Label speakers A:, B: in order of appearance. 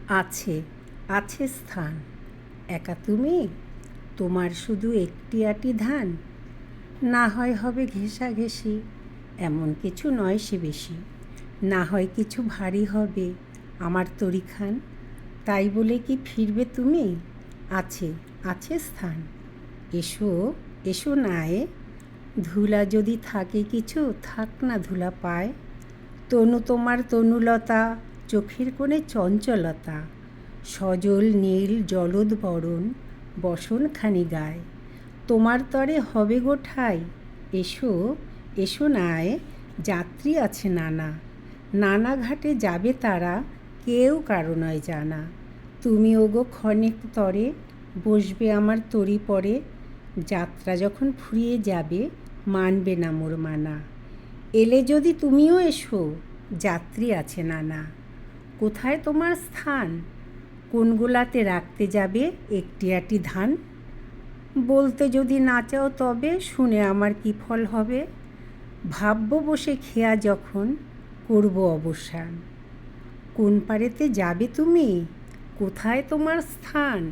A: আছে, আছে স্থান। একা তুমি, তোমার শুধু একটি আটি ধান। না হয় হবে ঘেঁষাঘেঁষি, এমন কিছু নয় সে বেশি। না হয় কিছু ভারী হবে আমার তরিখান। তাই বলে কি ফিরবে তুমি? আছে, আছে স্থান। এসো, এসো নায়ে। ধুলা যদি থাকে কিছু, থাক না ধুলা পায়। তনু তোমার তনুলতা, চোখের কোণে চঞ্চলতা। সজল নীল জলদ বরণ, বসনখানি গায়। তোমার তরে হবে গো ঠাই। এসো, এসো নায়। যাত্রী আছে নানা, নানা ঘাটে যাবে তারা, কেউ কারো নয় জানা। তুমি ওগো ক্ষণেক তরে, বসবে আমার তরি পরে। যাত্রা যখন ফুরিয়ে যাবে, মানবে না মোর মানা। এলে যদি তুমিও এসো, যাত্রী আছে নানা। কোথায় তোমার স্থান? কোন গোলাতে রাখতে যাবে একটি আটি ধান? বলতে যদি না চাও তবে শুনে আমার কি ফল হবে? ভাবব বসে খেয়া যখন, করব অবসান। কোন পারেতে যাবে তুমি? কোথায় তোমার স্থান?